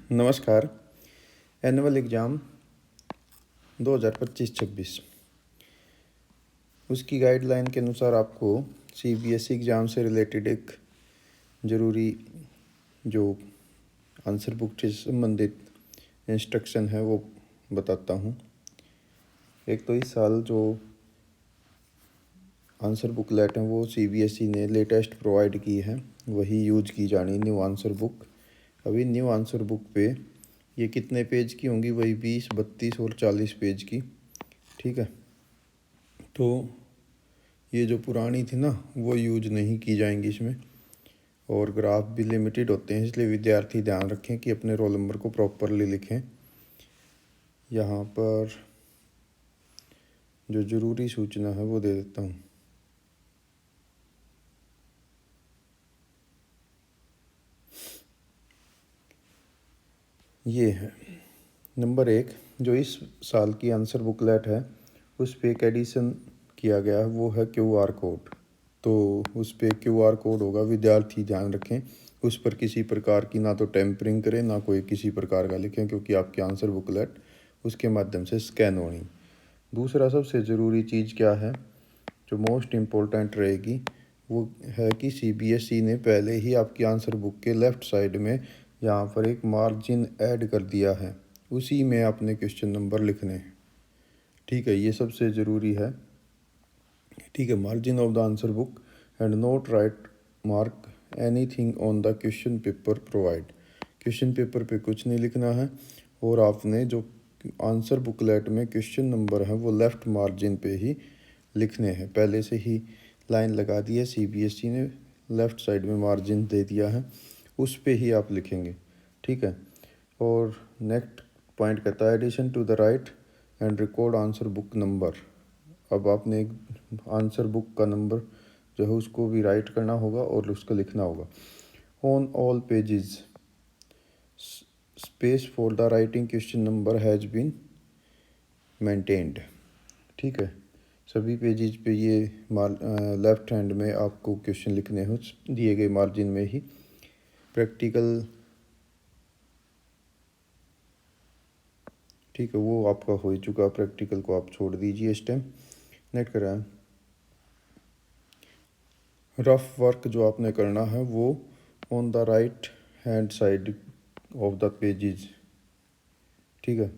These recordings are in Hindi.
नमस्कार। एनुअल एग्ज़ाम 2025-26 उसकी गाइडलाइन के अनुसार आपको सीबीएसई एग्ज़ाम से रिलेटेड एक ज़रूरी जो आंसर बुक से संबंधित इंस्ट्रक्शन है वो बताता हूँ। एक तो इस साल जो आंसर बुकलेट है वो सीबीएसई ने लेटेस्ट प्रोवाइड की है, वही यूज की जानी न्यू आंसर बुक। अभी न्यू आंसर बुक पे ये कितने पेज की होंगी, वही 20, 32 और 40 पेज की। ठीक है, तो ये जो पुरानी थी ना वो यूज नहीं की जाएंगी इसमें, और ग्राफ भी लिमिटेड होते हैं, इसलिए विद्यार्थी ध्यान रखें कि अपने रोल नंबर को प्रॉपरली लिखें। यहाँ पर जो ज़रूरी सूचना है वो दे देता हूँ। ये है नंबर 1, जो इस साल की आंसर बुकलेट है उस पे एक एडिशन किया गया है, वो है क्यूआर कोड। तो उस पे क्यूआर कोड होगा, विद्यार्थी ध्यान रखें उस पर किसी प्रकार की ना तो टेम्परिंग करें ना कोई किसी प्रकार का लिखें, क्योंकि आपकी आंसर बुकलेट उसके माध्यम से स्कैन होनी। दूसरा सबसे ज़रूरी चीज़ क्या है, जो मोस्ट इम्पोर्टेंट रहेगी, वो है कि सीबीएसई ने पहले ही आपकी आंसर बुक के लेफ़्ट साइड में यहाँ पर एक मार्जिन ऐड कर दिया है, उसी में अपने क्वेश्चन नंबर लिखने हैं। ठीक है, ये सबसे ज़रूरी है। ठीक है, margin of the answer book and note right mark anything on the question paper provide. Question paper पे कुछ नहीं लिखना है, और आपने जो आंसर बुकलेट में क्वेश्चन नंबर है वो लेफ़्ट मार्जिन पे ही लिखने हैं। पहले से ही लाइन लगा दी है सीबीएसई ने, लेफ़्ट साइड में मार्जिन दे दिया है, उस पे ही आप लिखेंगे। ठीक है, और नेक्स्ट पॉइंट कहता है addition to the write and record answer book number. अब आपने एक आंसर बुक का नंबर जो है उसको भी राइट करना होगा और उसको लिखना होगा। On all pages space for the writing question number has been maintained. ठीक है, सभी पेजेस पे ये लेफ्ट हैंड में आपको क्वेश्चन लिखने हो दिए गए मार्जिन में ही। प्रैक्टिकल, ठीक है, वो आपका हो चुका, प्रैक्टिकल को आप छोड़ दीजिए इस टाइम। नेट कराएं, रफ वर्क जो आपने करना है वो on the right hand side of the pages. ठीक है,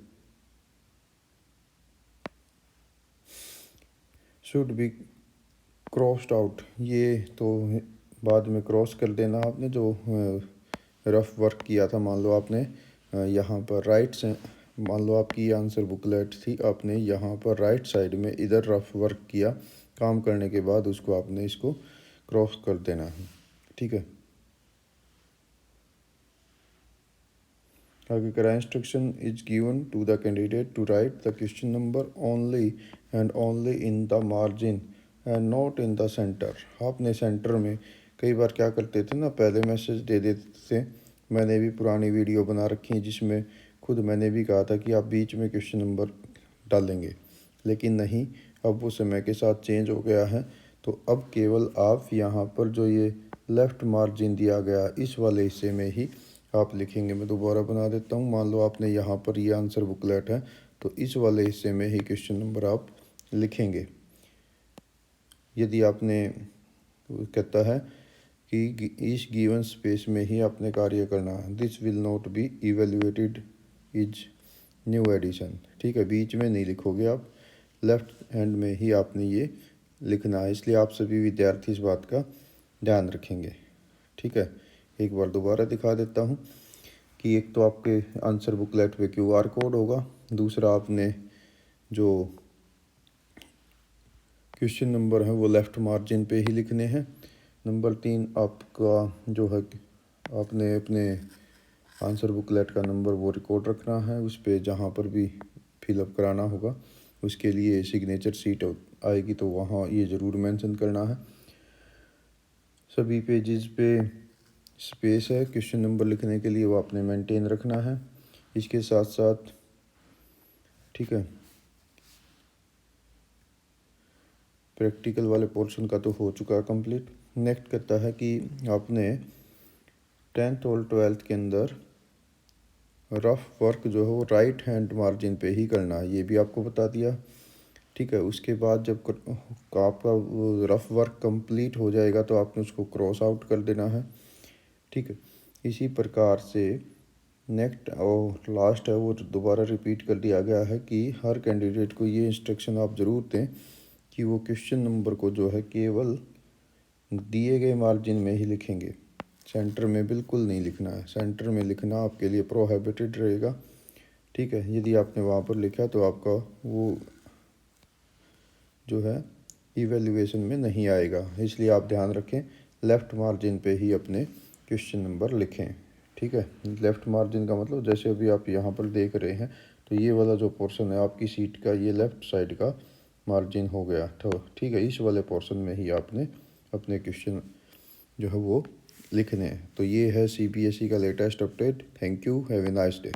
शुड बी क्रॉस्ड आउट, ये तो बाद में क्रॉस कर देना आपने जो रफ वर्क किया था। मान लो आपने यहाँ पर राइट से, मान लो आपकी आंसर बुकलेट थी, आपने यहाँ पर राइट साइड में इधर रफ वर्क किया, काम करने के बाद उसको आपने इसको क्रॉस कर देना है। ठीक है, आगे करा, instruction is given to the candidate to write the question number only and only in the margin and not in the centre. आपने सेंटर में कई बार क्या करते थे ना, पहले मैसेज दे देते थे। मैंने भी पुरानी वीडियो बना रखी है जिसमें खुद मैंने भी कहा था कि आप बीच में क्वेश्चन नंबर डालेंगे, लेकिन नहीं, अब वो समय के साथ चेंज हो गया है। तो अब केवल आप यहाँ पर जो ये लेफ़्ट मार्जिन दिया गया इस वाले हिस्से में ही आप लिखेंगे। मैं दोबारा बना देता हूँ। मान लो आपने यहाँ पर ये आंसर बुकलेट है, तो इस वाले हिस्से में ही क्वेश्चन नंबर आप लिखेंगे। यदि आपने, कहता है कि इस गिवन स्पेस में ही आपने कार्य करना है, this will not be evaluated is new addition. ठीक है, बीच में नहीं लिखोगे आप, लेफ्ट हैंड में ही आपने ये लिखना है, इसलिए आप सभी विद्यार्थी इस बात का ध्यान रखेंगे। ठीक है, एक बार दोबारा दिखा देता हूँ कि एक तो आपके आंसर बुकलेट पे क्यूआर कोड होगा, दूसरा आपने जो क्वेश्चन नंबर है वो लेफ़्ट मार्जिन पे ही लिखने हैं। नंबर 3, आपका जो है आपने अपने आंसर बुकलेट का नंबर वो रिकॉर्ड रखना है, उस पर जहाँ पर भी फिलअप कराना होगा उसके लिए सिग्नेचर सीट आएगी तो वहाँ ये ज़रूर मेंशन करना है। सभी पेजेस पे स्पेस है क्वेश्चन नंबर लिखने के लिए, वो आपने मेंटेन रखना है। इसके साथ साथ, ठीक है, प्रैक्टिकल वाले पोर्शन का तो हो चुका है कंप्लीट। नेक्स्ट कहता है कि आपने 10th और 12th के अंदर रफ़ वर्क जो है वो राइट हैंड मार्जिन पे ही करना है, ये भी आपको बता दिया। ठीक है, उसके बाद जब आपका वो रफ़ वर्क कंप्लीट हो जाएगा तो आपने उसको क्रॉस आउट कर देना है। ठीक है, इसी प्रकार से नेक्स्ट और लास्ट है वो दोबारा रिपीट कर दिया गया है कि हर कैंडिडेट को ये इंस्ट्रक्शन आप ज़रूर दें कि वो क्वेश्चन नंबर को जो है केवल दिए गए मार्जिन में ही लिखेंगे, सेंटर में बिल्कुल नहीं लिखना है। सेंटर में लिखना आपके लिए प्रोहिबिटेड रहेगा। ठीक है, यदि आपने वहाँ पर लिखा तो आपका वो जो है इवैल्यूएशन में नहीं आएगा, इसलिए आप ध्यान रखें लेफ़्ट मार्जिन पे ही अपने क्वेश्चन नंबर लिखें। ठीक है, लेफ़्ट मार्जिन का मतलब जैसे अभी आप यहाँ पर देख रहे हैं तो ये वाला जो पोर्शन है आपकी सीट का, ये लेफ़्ट साइड का मार्जिन हो गया। तो ठीक है, इस वाले पोर्शन में ही आपने अपने क्वेश्चन जो है वो लिखने हैं। तो ये है CBSE का latest update. Thank you, have a nice day.